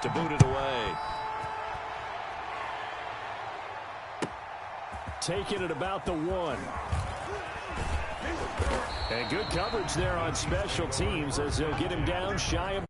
to boot it away. Taking it about the 1. And good coverage there on special teams as they'll get him down shy of.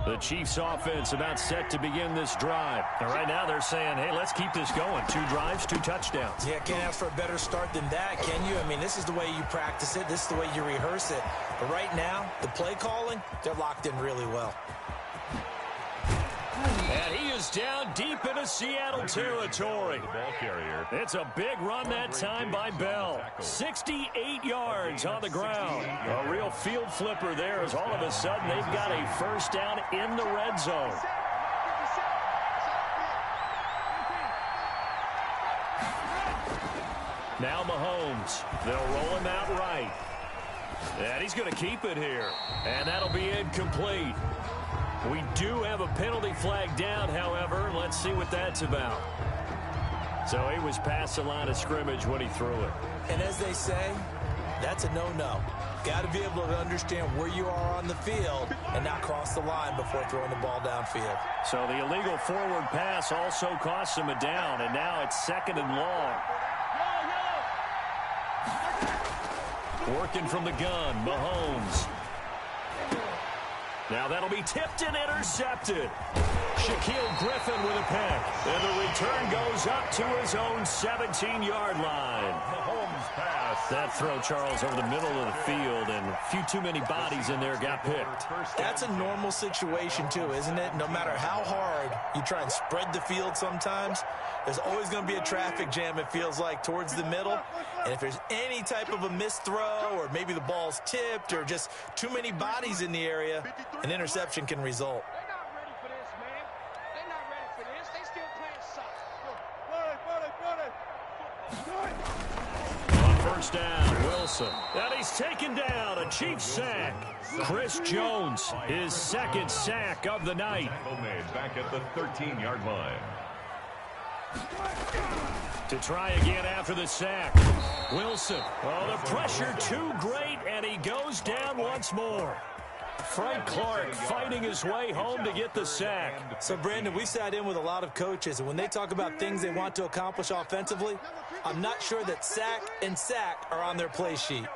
The Chiefs offense about set to begin this drive. And right now they're saying, hey, let's keep this going. 2 drives, 2 touchdowns. Yeah, can't ask for a better start than that, can you? I mean, this is the way you practice it. This is the way you rehearse it. But right now, the play calling, they're locked in really well. And he is down deep into Seattle territory. It's a big run that time by Bell. 68 yards on the ground. A real field flipper there as all of a sudden they've got a first down in the red zone. Now Mahomes. They'll roll him out right. And he's going to keep it here. And that'll be incomplete. We do have a penalty flag down, however. Let's see what that's about. So he was past the line of scrimmage when he threw it. And as they say, that's a no-no. Got to be able to understand where you are on the field and not cross the line before throwing the ball downfield. So the illegal forward pass also costs him a down, and now it's 2nd and long. Working from the gun, Mahomes. Now that'll be tipped and intercepted. Shaquille Griffin with a pick. And the return goes up to his own 17-yard line. Mahomes pass. That throw, Charles, over the middle of the field, and a few too many bodies in there got picked. That's a normal situation, too, isn't it? No matter how hard you try and spread the field sometimes, there's always going to be a traffic jam, it feels like, towards the middle. And if there's any type of a missed throw or maybe the ball's tipped or just too many bodies in the area, an interception can result. They're not ready for this, man. They're not ready for this. They still playing soccer. On first down, Wilson. And he's taken down. A Chiefs sack. Chris Jones, his 2nd sack of the night. Back at the 13-yard line. To try again after the sack. Wilson. Oh, the pressure too great, and he goes down once more. Frank Clark fighting his way home to get the sack. So, Brandon, we sat in with a lot of coaches, and when they talk about things they want to accomplish offensively, I'm not sure that sack and sack are on their play sheet.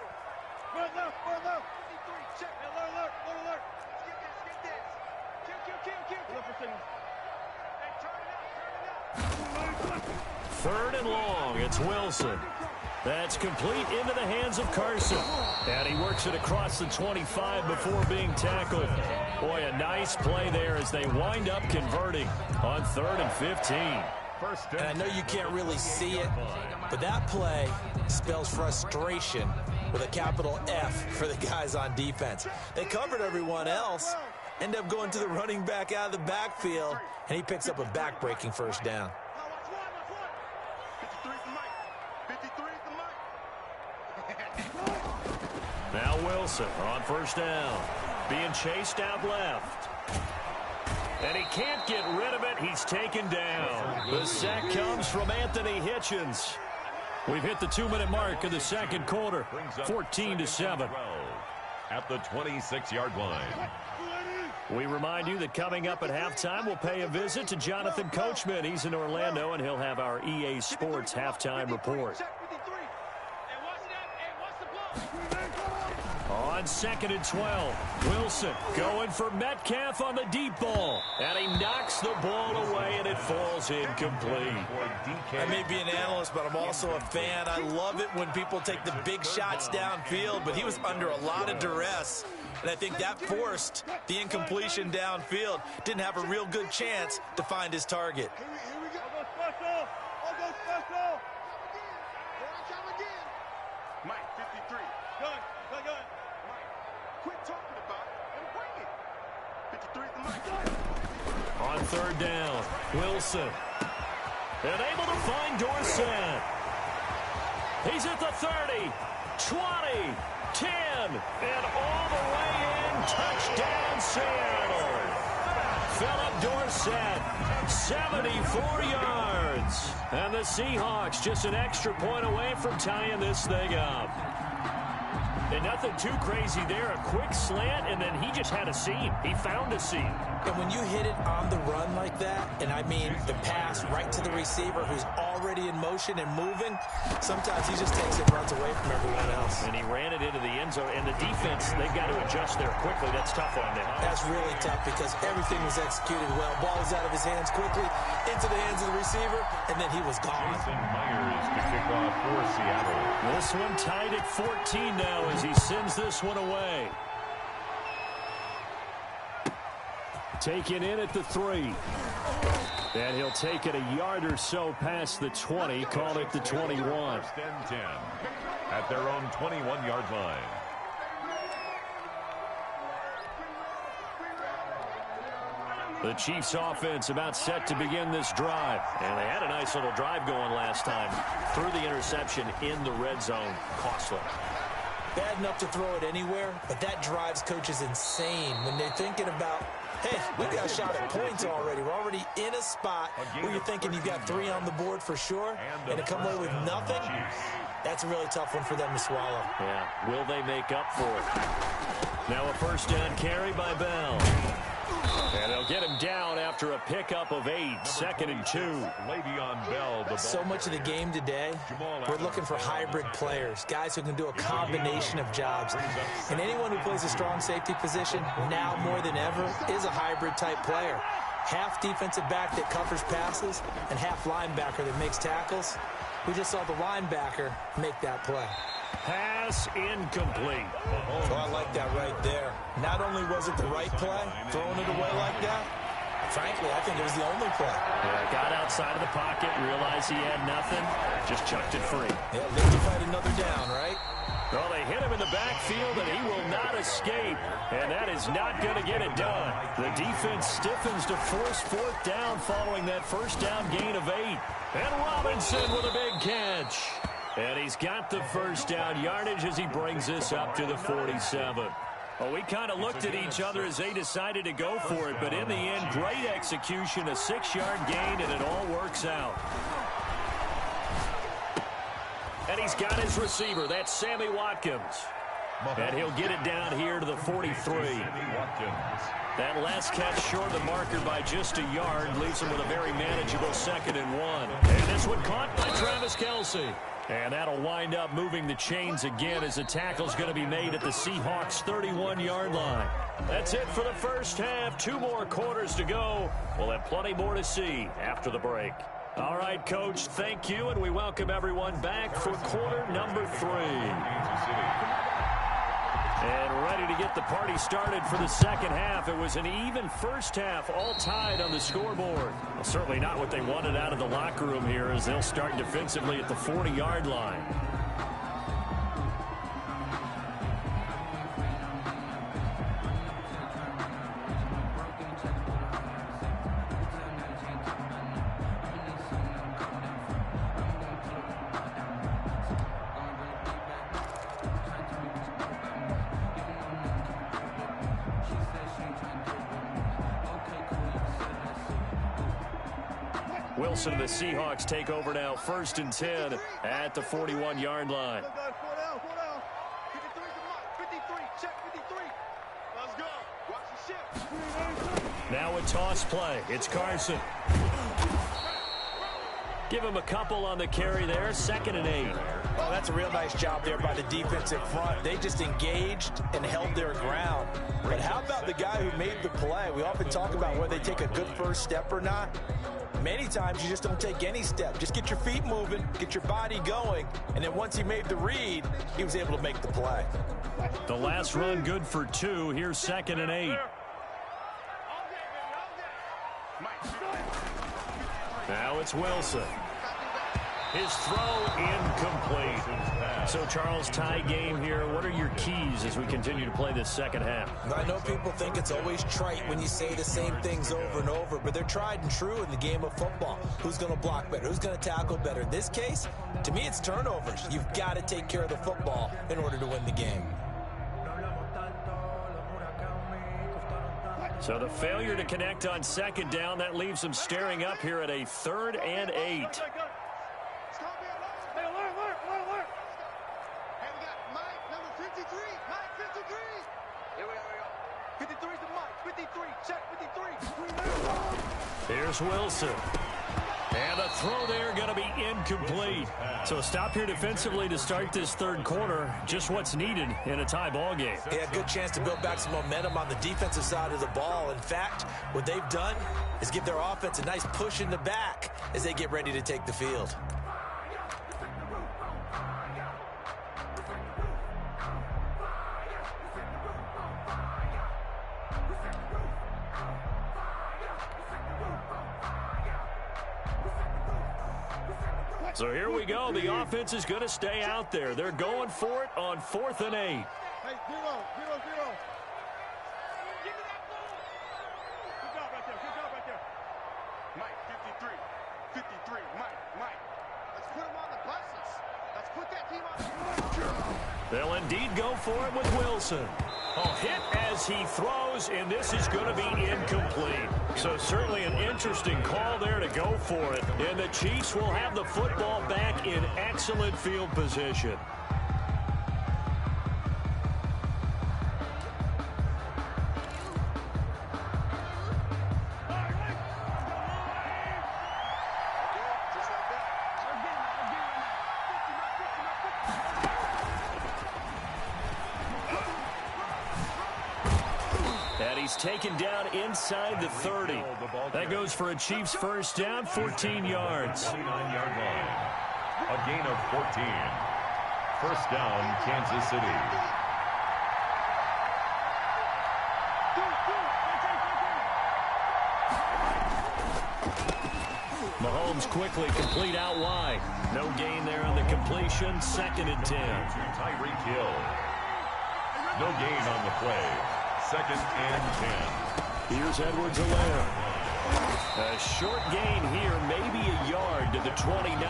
Third and long. It's Wilson. That's complete into the hands of Carson. And he works it across the 25 before being tackled. Boy, a nice play there as they wind up converting on 3rd and 15. And I know you can't really see it, but that play spells frustration with a capital F for the guys on defense. They covered everyone else, end up going to the running back out of the backfield, and he picks up a back-breaking first down. Now Wilson on first down. Being chased out left. And he can't get rid of it. He's taken down. The sack comes from Anthony Hitchens. We've hit the 2-minute mark of the second quarter. 14-7. At the 26-yard line. We remind you that coming up at halftime, we'll pay a visit to Jonathan Coachman. He's in Orlando, and he'll have our EA Sports halftime report. On 2nd and 12, Wilson going for Metcalf on the deep ball. And he knocks the ball away, and it falls incomplete. I may be an analyst, but I'm also a fan. I love it when people take the big shots downfield, but he was under a lot of duress. And I think that forced the incompletion downfield. Didn't have a real good chance to find his target. On 3rd down, Wilson. And able to find Dorsett. He's at the 30, 20, 10, and all the way in. Touchdown, Seattle. Philip Dorsett, 74 yards. And the Seahawks just an extra point away from tying this thing up. And nothing too crazy there. A quick slant, and then he just had a seam. He found a seam. And when you hit it on the run like that, and I mean the pass right to the receiver who's already in motion and moving, sometimes he just takes it and runs away from everyone else. And he ran it into the end zone. And the defense, they've got to adjust there quickly. That's tough on them. That's really tough because everything was executed well. Ball was out of his hands quickly, into the hands of the receiver, and then he was gone. Jason Myers to kick off for Seattle. This one tied at 14 now as he sends this one away. Taken in at the 3. And he'll take it a yard or so past the 20, call it the 21. First and 10 at their own 21-yard line. The Chiefs offense about set to begin this drive. And they had a nice little drive going last time. Threw the interception in the red zone. Costly. Bad enough to throw it anywhere, but that drives coaches insane when they're thinking about, hey, we got a shot at points already. We're already in a spot where you're thinking you've got 3 on the board for sure, and to come away with nothing, that's a really tough one for them to swallow. Yeah, will they make up for it? Now a first down carry by Bell. And they'll get him down after a pickup of 8, 2nd and 2. Le'Veon Bell. So much of the game today, we're looking for hybrid players, guys who can do a combination of jobs. And anyone who plays a strong safety position, now more than ever, is a hybrid type player. Half defensive back that covers passes and half linebacker that makes tackles. We just saw the linebacker make that play. Pass incomplete. Oh, I like that right there. Not only was it the right play, throwing it away like that, frankly, I think it was the only play. Yeah, got outside of the pocket, realized he had nothing, just chucked it free. Yeah, live to fight another down, right? Well, they hit him in the backfield, and he will not escape. And that is not going to get it done. The defense stiffens to force 4th down following that first down gain of 8. And Robinson with a big catch. And he's got the first down yardage as he brings this up to the 47. Well, we kind of looked at each other as they decided to go for it, but in the end, great execution, a 6-yard gain, and it all works out. And he's got his receiver. That's Sammy Watkins. And he'll get it down here to the 43. That last catch short of the marker by just a yard leaves him with a very manageable 2nd and 1. And this one caught by Travis Kelce. And that'll wind up moving the chains again as the tackle's going to be made at the Seahawks' 31-yard line. That's it for the first half. 2 more quarters to go. We'll have plenty more to see after the break. All right, Coach, thank you, and we welcome everyone back for quarter number 3. And ready to get the party started for the second half. It was an even first half, all tied on the scoreboard. Well, certainly not what they wanted out of the locker room here as they'll start defensively at the 40-yard line. Wilson and the Seahawks take over now, 1st and 10 at the 41-yard line. Now a toss play. It's Carson. Give him a couple on the carry there, 2nd and 8. Oh, that's a real nice job there by the defensive front. They just engaged and held their ground. But how about the guy who made the play? We often talk about whether they take a good first step or not. Many times you just don't take any step. Just get your feet moving, get your body going, and then once he made the read, he was able to make the play. The last run good for 2. Here's 2nd and 8. Now it's Wilson. His throw incomplete. So, Charles, tie game here. What are your keys as we continue to play this second half? I know people think it's always trite when you say the same things over and over, but they're tried and true in the game of football. Who's going to block better? Who's going to tackle better? In this case, to me, it's turnovers. You've got to take care of the football in order to win the game. So the failure to connect on second down, that leaves them staring up here at a 3rd and 8. Hey, alert. Hey, we got Mike, number 53. Mike, 53. Here we go. 53 is the Mike. 53. Check 53. Here's Wilson. And the throw there going to be incomplete. So a stop here defensively to start this 3rd quarter. Just what's needed in a tie ball game. They had a good chance to build back some momentum on the defensive side of the ball. In fact, what they've done is give their offense a nice push in the back as they get ready to take the field. So here we go. The offense is going to stay out there. They're going for it on 4th and 8. Hey, 0. Give me that ball. Good job right there. Mike, 53. Mike. Let's put him on the buses. Let's put that team on the buses. They'll indeed go for it with Wilson. Hit as he throws, and this is going to be incomplete. So certainly an interesting call there to go for it. And the Chiefs will have the football back in excellent field position. Taken down inside the 30. That goes for a Chiefs first down, 14 yards. 29-yard line. A gain of 14. First down, Kansas City. Mahomes quickly complete out wide. No gain there on the completion. 2nd and 10. Tyreek Hill. No gain on the play. 2nd and 10. Here's Edwards-Helaire. A short gain here, maybe a yard to the 29.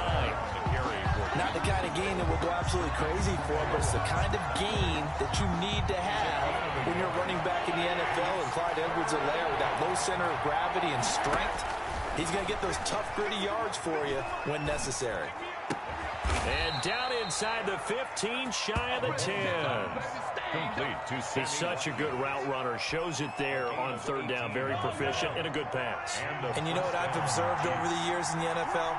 Not the kind of gain that will go absolutely crazy for, but it's the kind of gain that you need to have when you're running back in the NFL. And Clyde Edwards-Helaire with that low center of gravity and strength, he's going to get those tough, gritty yards for you when necessary. And down inside the 15, shy of the 10. Complete to Sidney. He's such a good route runner. Shows it there on 3rd down. Very proficient and a good pass. And you know what I've observed over the years in the NFL?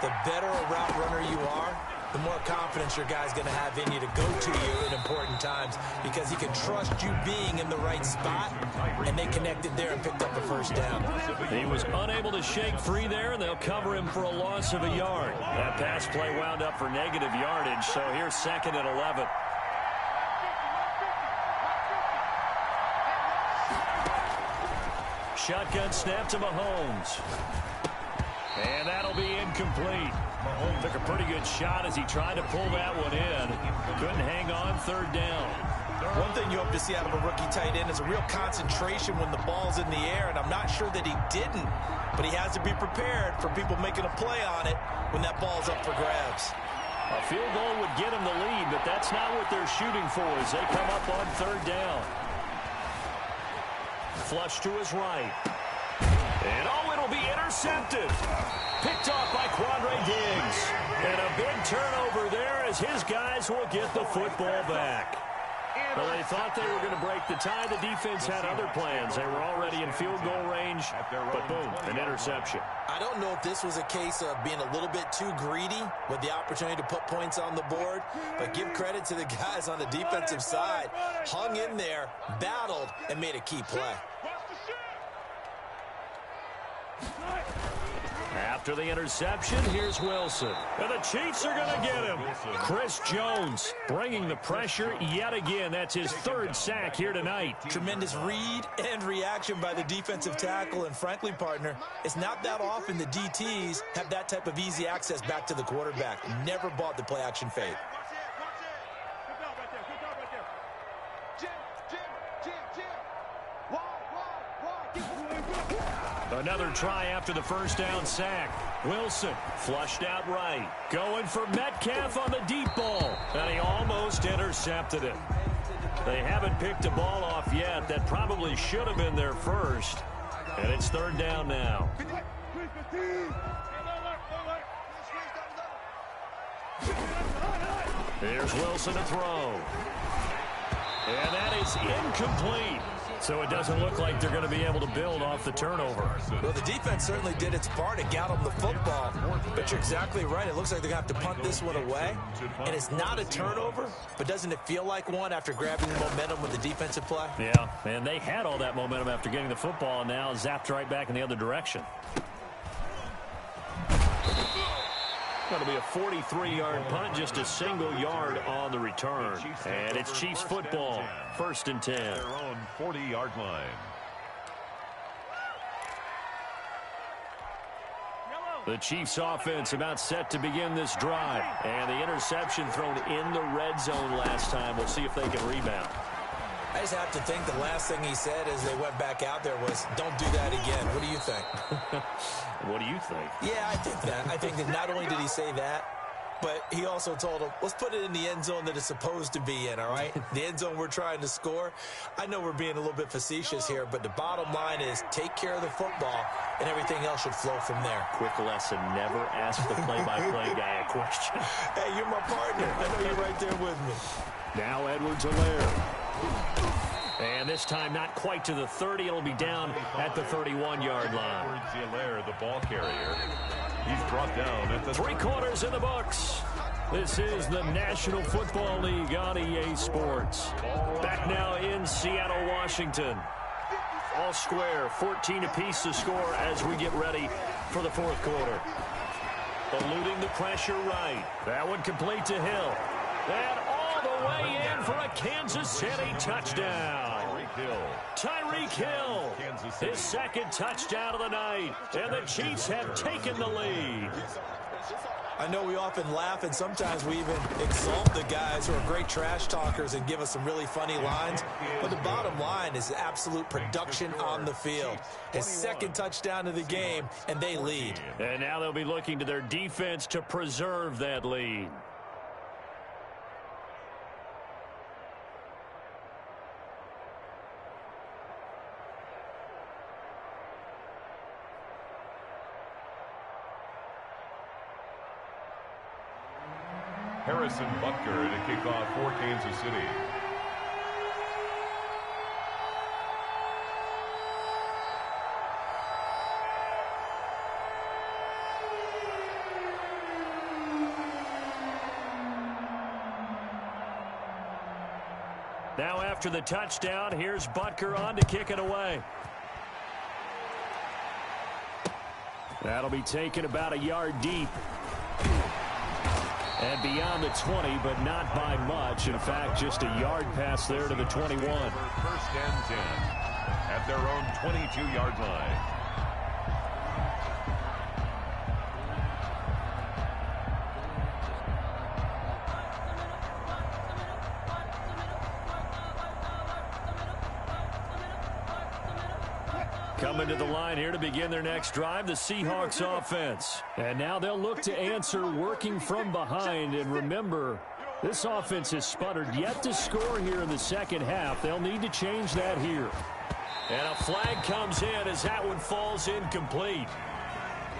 The better a route runner you are, the more confidence your guy's going to have in you to go to you in important times because he can trust you being in the right spot, and they connected there and picked up a first down. He was unable to shake free there, and they'll cover him for a loss of a yard. That pass play wound up for negative yardage, so here's 2nd and 11. Shotgun snap to Mahomes. And that'll be incomplete. Mahomes took a pretty good shot as he tried to pull that one in. Couldn't hang on 3rd down. One thing you hope to see out of a rookie tight end is a real concentration when the ball's in the air, and I'm not sure that he didn't, but he has to be prepared for people making a play on it when that ball's up for grabs. A field goal would get him the lead, but that's not what they're shooting for as they come up on 3rd down. Flush to his right. And it'll be intercepted. Picked off by Quandre Diggs. And a big turnover there as his guys will get the football back. Well, they thought they were going to break the tie. The defense had other plans. They were already in field goal range, but boom, an interception. I don't know if this was a case of being a little bit too greedy with the opportunity to put points on the board, but give credit to the guys on the defensive side. Hung in there, battled, and made a key play. After the interception, here's Wilson. And the Chiefs are going to get him. Chris Jones bringing the pressure yet again. That's his 3rd sack here tonight. Tremendous read and reaction by the defensive tackle. And frankly, partner, it's not that often the DTs have that type of easy access back to the quarterback. Never bought the play action fade. Another try after the first down sack. Wilson flushed out right. Going for Metcalf on the deep ball. And he almost intercepted it. They haven't picked a ball off yet. That probably should have been their first. And it's third down now. Here's Wilson to throw. And that is incomplete. So it doesn't look like they're going to be able to build off the turnover. Well, the defense certainly did its part to get them the football. But you're exactly right. It looks like they're going to have to punt this one away. And it's not a turnover, but doesn't it feel like one after grabbing the momentum with the defensive play? Yeah, and they had all that momentum after getting the football, and now zapped right back in the other direction. Going to be a 43-yard punt, just a single yard on the return. And it's Chiefs football, 1st and 10. Their own 40-yard line. The Chiefs offense about set to begin this drive. And the interception thrown in the red zone last time. We'll see if they can rebound. I just have to think the last thing he said as they went back out there was, don't do that again. What do you think? What do you think? Yeah, I think that. I think that not only did he say that, but he also told him, let's put it in the end zone that it's supposed to be in, all right? The end zone we're trying to score. I know we're being a little bit facetious here, but the bottom line is take care of the football, and everything else should flow from there. Quick lesson, never ask the play-by-play guy a question. Hey, you're my partner. I know you're right there with me. Now Edwards-Helaire. And this time not quite to the 30. It'll be down at the 31-yard line. Edwards-Helaire, the ball carrier. He's brought down at the 3 quarters in the books. This is the National Football League on EA Sports. Back now in Seattle, Washington. All square, 14 apiece to score as we get ready for the 4th quarter. Eluding the pressure right. That one complete to Hill. And all the way in for a Kansas City touchdown. Tyreek Hill, his 2nd touchdown of the night, and the Chiefs have taken the lead. I know we often laugh, and sometimes we even exalt the guys who are great trash talkers and give us some really funny lines, but the bottom line is absolute production on the field. His 2nd touchdown of the game, and they lead. And now they'll be looking to their defense to preserve that lead. Harrison Butker to kick off for Kansas City. Now after the touchdown, here's Butker on to kick it away. That'll be taken about a yard deep. And beyond the 20, but not by much. In fact, just a yard pass there to the 21. 1st and 10 at their own 22-yard line. Coming to the line here to begin their next drive, the Seahawks offense. And now they'll look to answer working from behind. And remember, this offense has sputtered yet to score here in the 2nd half. They'll need to change that here. And a flag comes in as that one falls incomplete.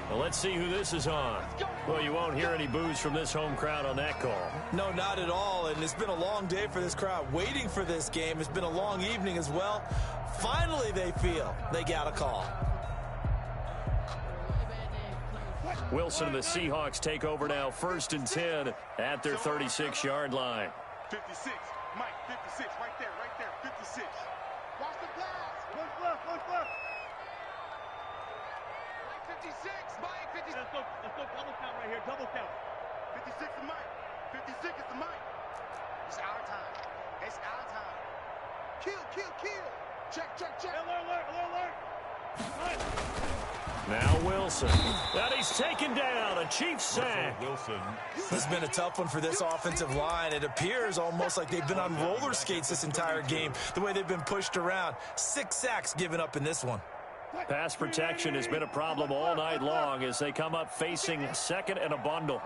Well, let's see who this is on. Well, you won't hear any boos from this home crowd on that call. No, not at all. And it's been a long day for this crowd waiting for this game. It's been a long evening as well. Finally, they feel they got a call. Wilson and the Seahawks take over now, 1st and 10 at their 36-yard line. 56, Mike, 56, right there, 56. Watch the pass. Look left. Mike, 56, Mike, 56. Let's go double count right here, double count. 56 is Mike, 56 is the Mike. It's our time. Kill. Check. Alert. Now Wilson. And he's taken down. A Chiefs sack. Wilson. This has been a tough one for this offensive line. It appears almost like they've been on roller skates this entire game, the way they've been pushed around. 6 sacks given up in this one. Pass protection has been a problem all night long as they come up facing second and a bundle.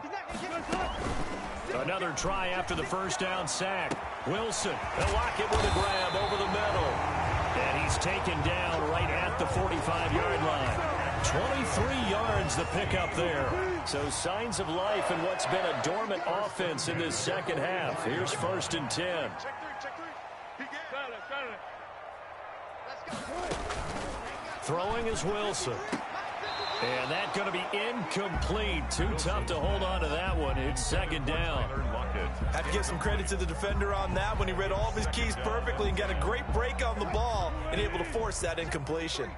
Another try after the first down sack. Wilson, they'll lock it with a grab over the middle. And he's taken down right at the 45-yard line. 23 yards the pickup there. So signs of life in what's been a dormant offense in this second half. Here's 1st and 10. Throwing is Wilson. And that's going to be incomplete. Too tough to hold on to that one. It's 2nd down. Have to give some credit to the defender on that when he read all of his keys perfectly and got a great break on the ball and able to force that incompletion.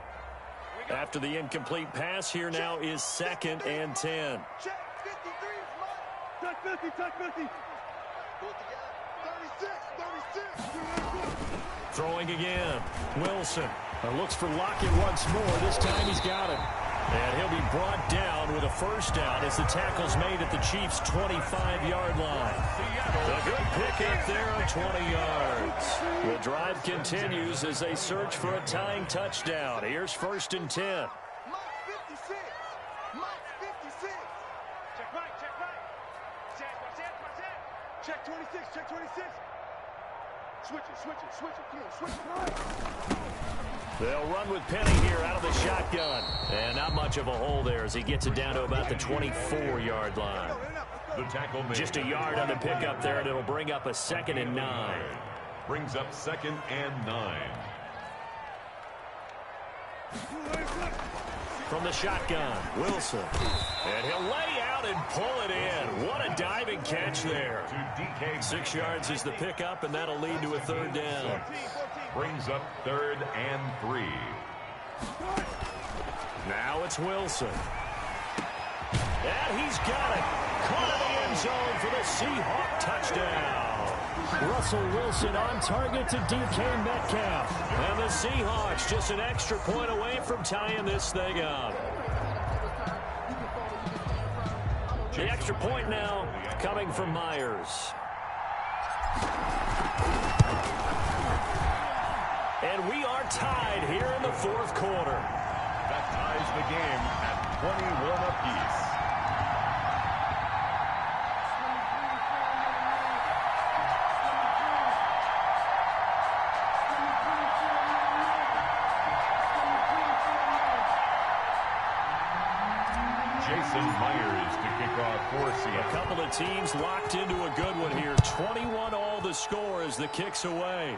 After the incomplete pass, here now is 2nd and 10. Check 53 is mine. Check 50, check 50. Go together. 36. Throwing again. Wilson looks for Lockett once more. This time he's got it. And he'll be brought down with a 1st down as the tackle's made at the Chiefs' 25-yard line. A good pickup there of 20 yards. The drive continues as they search for a tying touchdown. Here's 1st and 10. Mike 56. Mike 56. Check right, check right. Check 26, check 26. Switch it. Come on, switch it. They'll run with Penny here out of the shotgun. And not much of a hole there as he gets it down to about the 24-yard line. The tackle made. Just a yard on the pickup there, and it'll bring up a 2nd and 9. Brings up 2nd and 9. From the shotgun, Wilson. And he'll lay out and pull it in. What a diving catch there. 6 yards is the pickup, and that'll lead to a 3rd down. Brings up 3rd and 3. Now it's Wilson. And he's got it. Caught in the end zone for the Seahawk touchdown. Russell Wilson on target to DK Metcalf. And the Seahawks just an extra point away from tying this thing up. The extra point now coming from Myers. And we are tied here in the 4th quarter. That ties the game at 21 apiece. Jason Myers to kick off for Seattle. A couple of teams locked into a good one here. 21 all the score as the kick's away.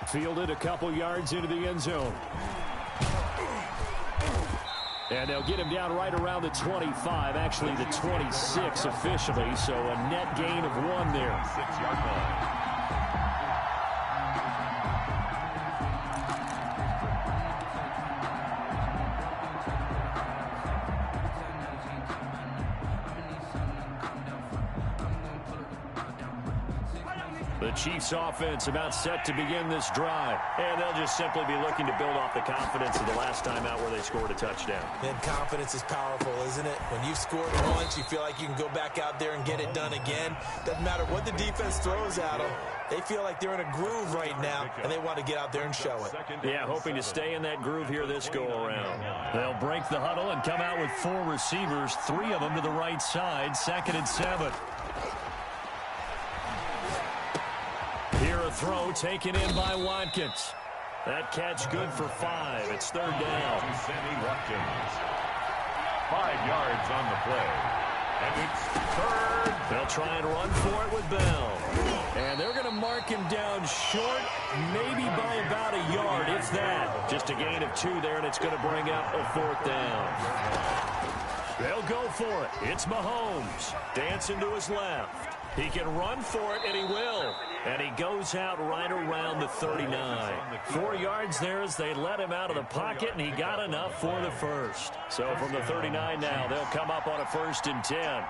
Fielded a couple yards into the end zone. And they'll get him down right around the 25, actually the 26 officially, so a net gain of 1 there. 6-yard line. The Chiefs offense about set to begin this drive. And they'll just simply be looking to build off the confidence of the last time out where they scored a touchdown. And confidence is powerful, isn't it? When you've scored once, you feel like you can go back out there and get it done again. Doesn't matter what the defense throws at them. They feel like they're in a groove right now, and they want to get out there and show it. Yeah, hoping to stay in that groove here this go-around. They'll break the huddle and come out with 4 receivers, 3 of them to the right side, 2nd and 7. Here a throw taken in by Watkins. That catch good for 5. It's 3rd down. To Sammy Watkins. 5 yards on the play. And it's 3rd. They'll try and run for it with Bell. And they're going to mark him down short, maybe by about a yard, if that. Just a gain of 2 there, and it's going to bring up a 4th down. They'll go for it. It's Mahomes. Dancing to his left. He can run for it, and he will. And he goes out right around the 39. 4 yards there as they let him out of the pocket, and he got enough for the first. So from the 39 now, they'll come up on a 1st and 10.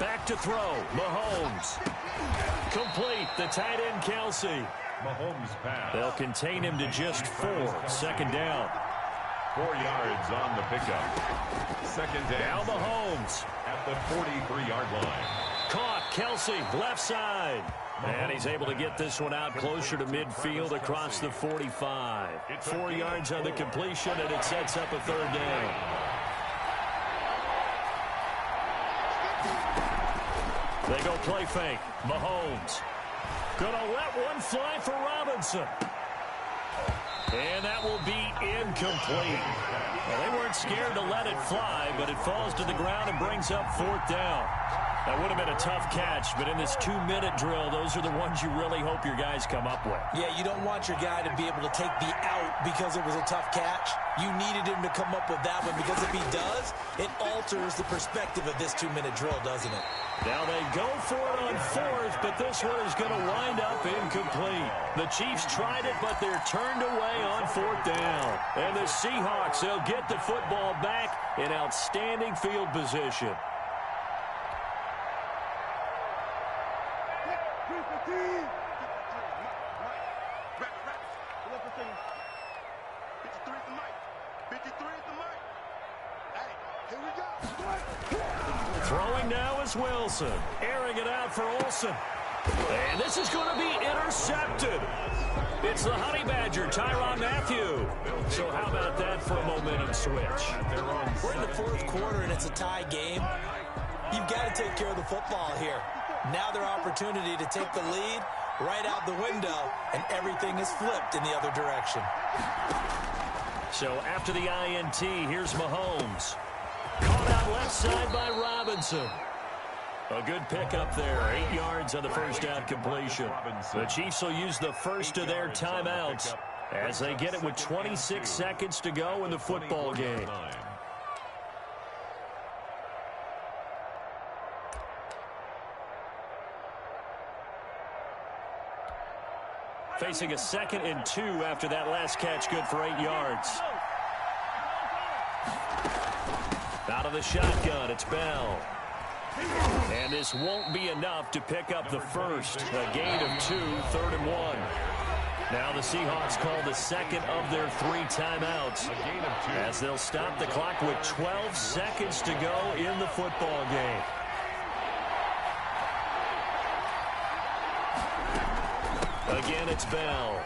Back to throw. Mahomes. Complete. The tight end, Kelsey. Mahomes pass. They'll contain him to just 4. 2nd down. 4 yards on the pickup. 2nd down. Now Mahomes. At the 43-yard line. Caught. Kelsey, left side. And he's able to get this one out closer to midfield across the 45. 4 yards on the completion, and it sets up a 3rd down. They go play fake. Mahomes. Gonna let one fly for Robinson. And that will be incomplete. Well, they weren't scared to let it fly, but it falls to the ground and brings up 4th down. That would have been a tough catch, but in this 2-minute drill, those are the ones you really hope your guys come up with. Yeah, you don't want your guy to be able to take the out because it was a tough catch. You needed him to come up with that one, because if he does, it alters the perspective of this 2-minute drill, doesn't it? Now they go for it on 4th, but this one is going to wind up incomplete. The Chiefs tried it, but they're turned away on 4th down. And the Seahawks, they'll get the football back in outstanding field position. Throwing now is Wilson. Airing it out for Olsen. And this is going to be intercepted. It's the Honey Badger, Tyrann Mathieu. So how about that for a momentum switch? We're in the 4th quarter, and it's a tie game. You've got to take care of the football here. Now their opportunity to take the lead right out the window, and everything is flipped in the other direction. So after the INT, here's Mahomes. Caught out left side by Robinson. A good pickup there. 8 yards on the 1st down completion. The Chiefs will use the first of their timeouts as they get it with 26 seconds to go in the football game. Facing a 2nd and 2 after that last catch, good for 8 yards. Out of the shotgun, it's Bell. And this won't be enough to pick up the first. A gain of 2, 3rd and 1. Now the Seahawks call the 2nd of their 3 timeouts, as they'll stop the clock with 12 seconds to go in the football game. Again, it's Bell.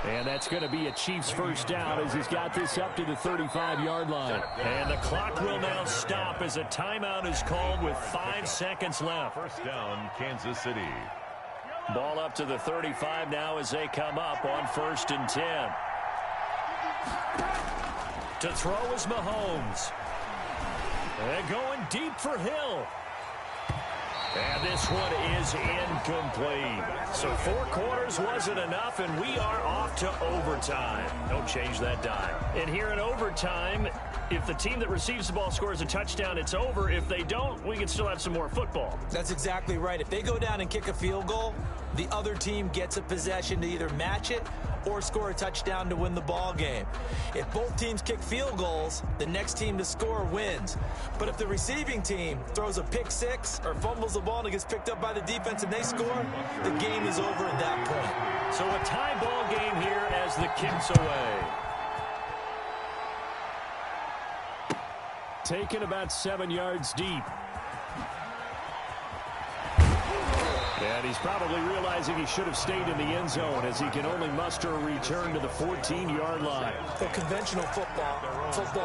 And that's going to be a Chiefs 1st down as he's got this up to the 35-yard line. And the clock will now stop as a timeout is called with 5 seconds left. 1st down, Kansas City. Ball up to the 35 now as they come up on 1st and 10. To throw is Mahomes. And going deep for Hill. And this one is incomplete. So 4 quarters wasn't enough, and we are off to overtime. Don't change that dime. And here in overtime, if the team that receives the ball scores a touchdown, it's over. If they don't, we can still have some more football. That's exactly right. If they go down and kick a field goal, the other team gets a possession to either match it or score a touchdown to win the ball game. If both teams kick field goals, the next team to score wins. But if the receiving team throws a pick 6 or fumbles the ball and it gets picked up by the defense and they score, the game is over at that point. So a tie ball game here as the kick's away. Taken about 7 yards deep. And he's probably realizing he should have stayed in the end zone as he can only muster a return to the 14-yard line. Well, conventional football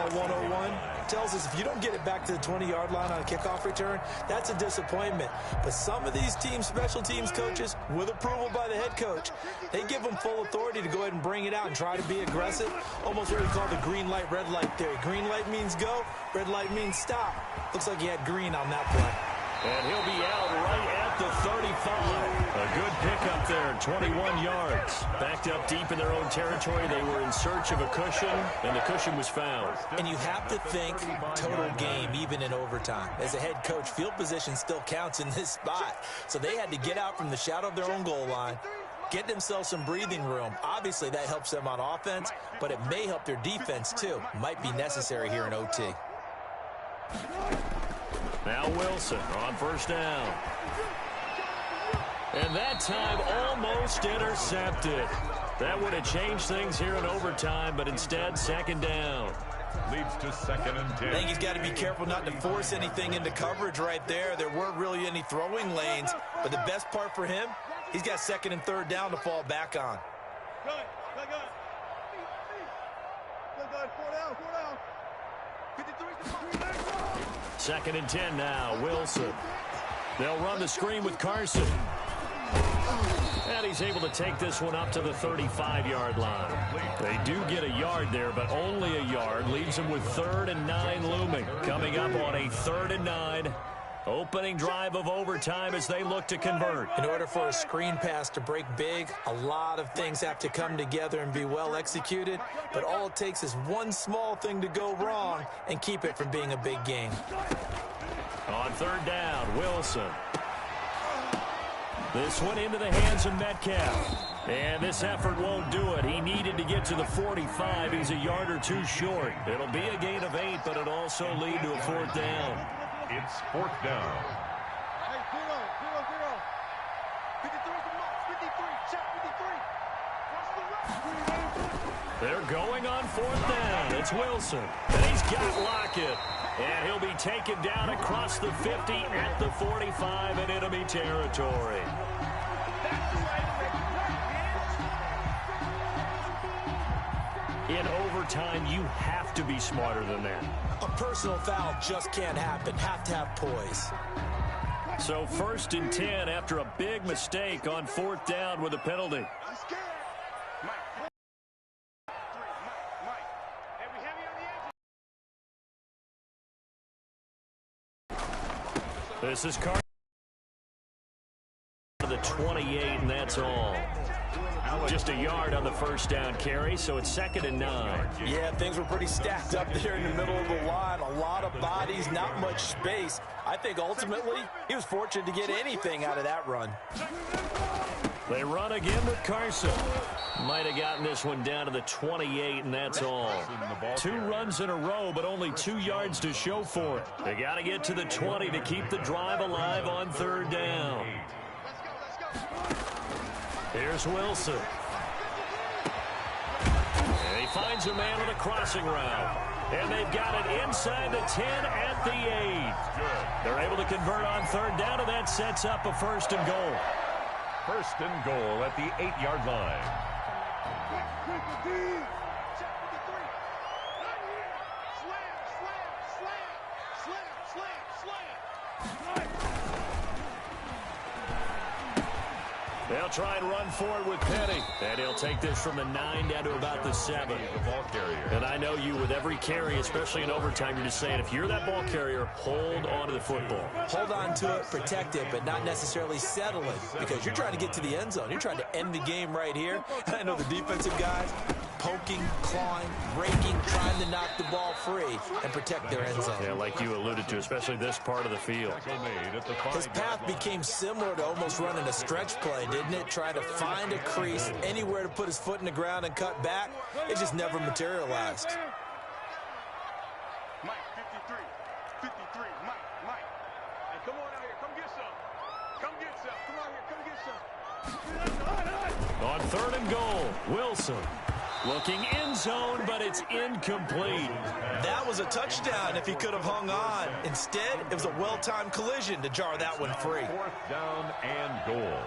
101, tells us if you don't get it back to the 20-yard line on a kickoff return, that's a disappointment. But some of these team special teams coaches, with approval by the head coach, they give them full authority to go ahead and bring it out and try to be aggressive. Almost what we call the green light, red light theory. Green light means go, red light means stop. Looks like he had green on that play. And he'll be out right at the 35. A good pickup there, 21 yards. Backed up deep in their own territory. They were in search of a cushion, and the cushion was found. And you have to think total game, even in overtime. As a head coach, field position still counts in this spot. So they had to get out from the shadow of their own goal line, get themselves some breathing room. Obviously, that helps them on offense, but it may help their defense, too. Might be necessary here in OT. Now Wilson on first down. And that time almost intercepted. That would have changed things here in overtime, but instead, second down. Leads to 2nd and 10. I think he's got to be careful not to force anything into coverage right there. There weren't really any throwing lanes, but the best part for him, he's got 2nd and 3rd down to fall back on. Good. 4 down. 53. 2nd and 10 now. Wilson. They'll run the screen with Carson. And he's able to take this one up to the 35-yard line. They do get a yard there, but only a yard. Leaves them with 3rd and 9 looming. Coming up on a 3rd and 9. Opening drive of overtime as they look to convert. In order for a screen pass to break big, a lot of things have to come together and be well executed. But all it takes is one small thing to go wrong and keep it from being a big game. On 3rd down, Wilson. This one into the hands of Metcalf. And this effort won't do it. He needed to get to the 45. He's a yard or two short. It'll be a gain of 8, but it'll also lead to a 4th down. It's 4th down. Hey, 0. 53 is the mark. 53. Check 53. They're going on 4th down. It's Wilson. And he's got Lockett. And he'll be taken down across the 50 at the 45 in enemy territory. In overtime, you have to be smarter than that. A personal foul just can't happen. Have to have poise. So 1st and 10 after a big mistake on 4th down with a penalty. This is Carson to the 28, and that's all. Just a yard on the 1st down carry, so it's 2nd and 9. Yeah, things were pretty stacked up there in the middle of the line. A lot of bodies, not much space. I think ultimately he was fortunate to get anything out of that run. They run again with Carson. Might have gotten this one down to the 28, and that's all. 2 runs in a row, but only 2 yards to show for it. They got to get to the 20 to keep the drive alive on 3rd down. Here's Wilson. And he finds a man on a crossing route. And they've got it inside the 10 at the 8. They're able to convert on 3rd down, and that sets up a 1st and goal. 1st and goal at the 8-yard line. They'll try and run forward with Penny. And he'll take this from the 9 down to about the 7. The ball carrier. And I know you, with every carry, especially in overtime, you're just saying, if you're that ball carrier, hold on to the football. Hold on to it, protect it, but not necessarily settle it, because you're trying to get to the end zone. You're trying to end the game right here. I know the defensive guys poking, clawing, breaking, trying to knock the ball free and protect their end zone. Yeah, like you alluded to, especially this part of the field. His path became similar to almost running a stretch play, didn't it? Trying to find a crease, anywhere to put his foot in the ground and cut back. It just never materialized. Mike, 53. 53. Mike. Hey, come on out here. Come get some. Come get some. Come on here. Come get some. On 3rd and goal, Wilson. Looking end zone, but it's incomplete. That was a touchdown if he could have hung on. Instead, it was a well-timed collision to jar that one free. 4th down and goal.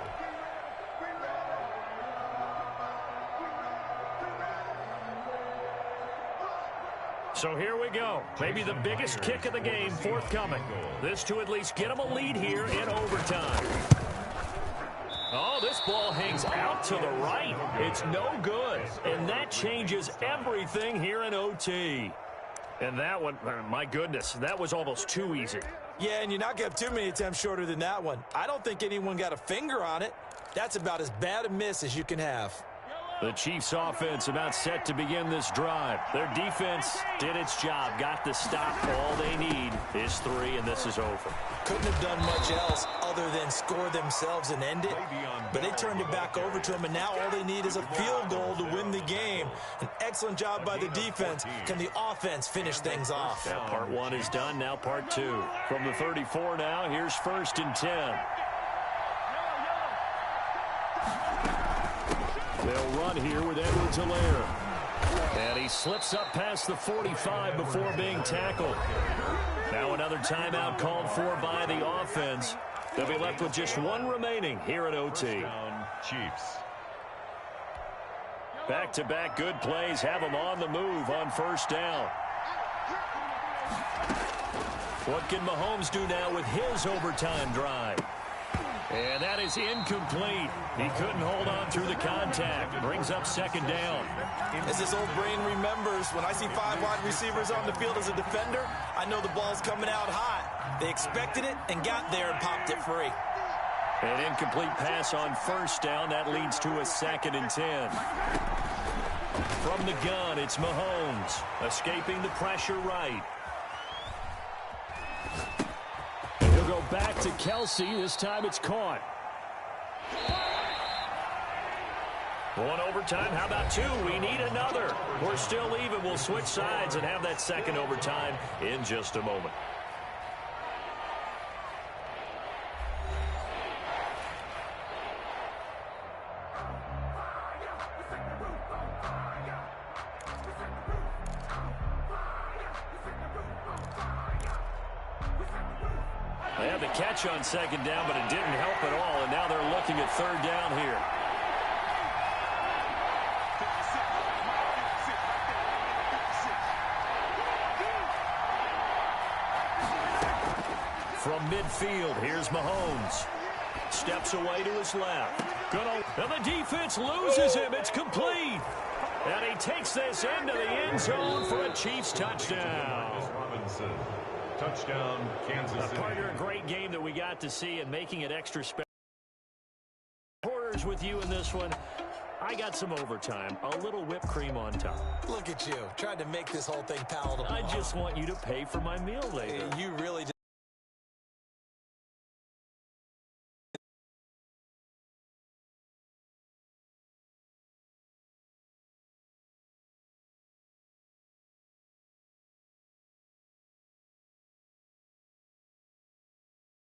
So here we go. Maybe the biggest kick of the game forthcoming. This to at least get them a lead here in overtime. Oh, this ball hangs out to the right. It's no good. And that changes everything here in OT. And that one, my goodness, that was almost too easy. Yeah, and you're not going to have too many attempts shorter than that one. I don't think anyone got a finger on it. That's about as bad a miss as you can have. The Chiefs' offense about set to begin this drive. Their defense did its job, got the stop. All they need is 3, and this is over. Couldn't have done much else other than score themselves and end it. But they turned it back over to them, and now all they need is a field goal to win the game. An excellent job by the defense. Can the offense finish things off? Now part 1 is done, now part 2. From the 34 now, here's 1st and 10. They'll run here with Edwards-Helaire. And he he slips up past the 45 before being tackled. Now another timeout called for by the offense. They'll be left with just one remaining here at OT. Chiefs. Back-to-back good plays have them on the move on first down. What can Mahomes do now with his overtime drive? And that is incomplete. He couldn't hold on through the contact. Brings up second down. As his old brain remembers, when I see 5 wide receivers on the field as a defender, I know the ball's coming out hot. They expected it and got there and popped it free. An incomplete pass on first down. That leads to a 2nd and 10. From the gun, it's Mahomes. Escaping the pressure right. And he'll go back to Kelsey. This time it's caught. One overtime. How about 2? We need another. We're still even. We'll switch sides and have that second overtime in just a moment. They had the catch on second down, but it didn't help at all, and now they're looking at third down here. From midfield, here's Mahomes. Steps away to his left. And the defense loses him. It's complete. And he takes this into the end zone for a Chiefs touchdown. Robinson. Touchdown, Kansas City. Partner, a great game that we got to see and making it extra special. Reporters with you in this one. I got some overtime, a little whipped cream on top. Look at you, tried to make this whole thing palatable. I just want you to pay for my meal later. You really just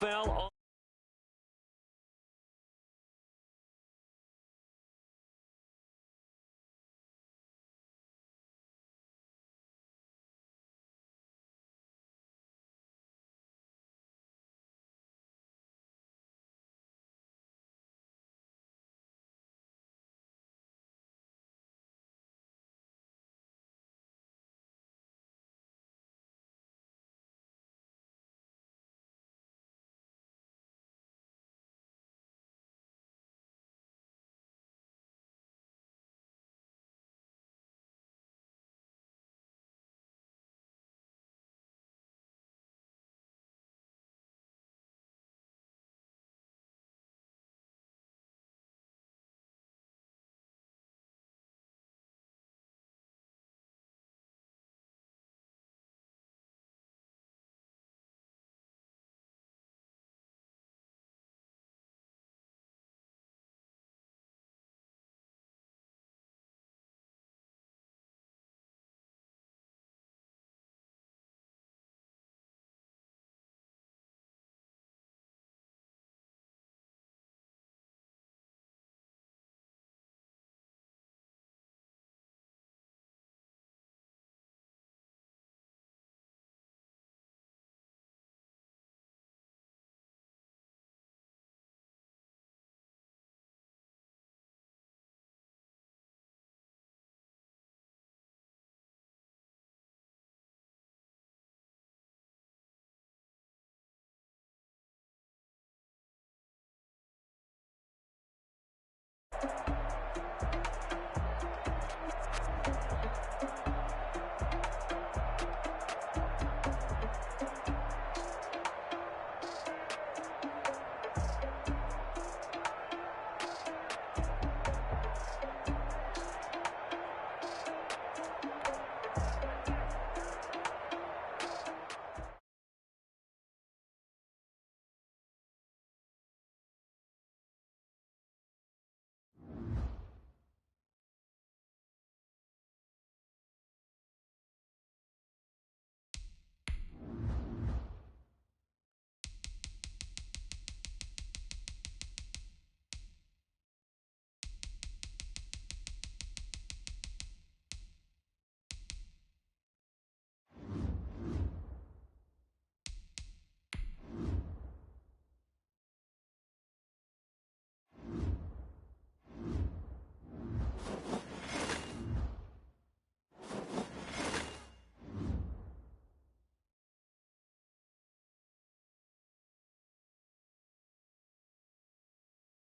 fell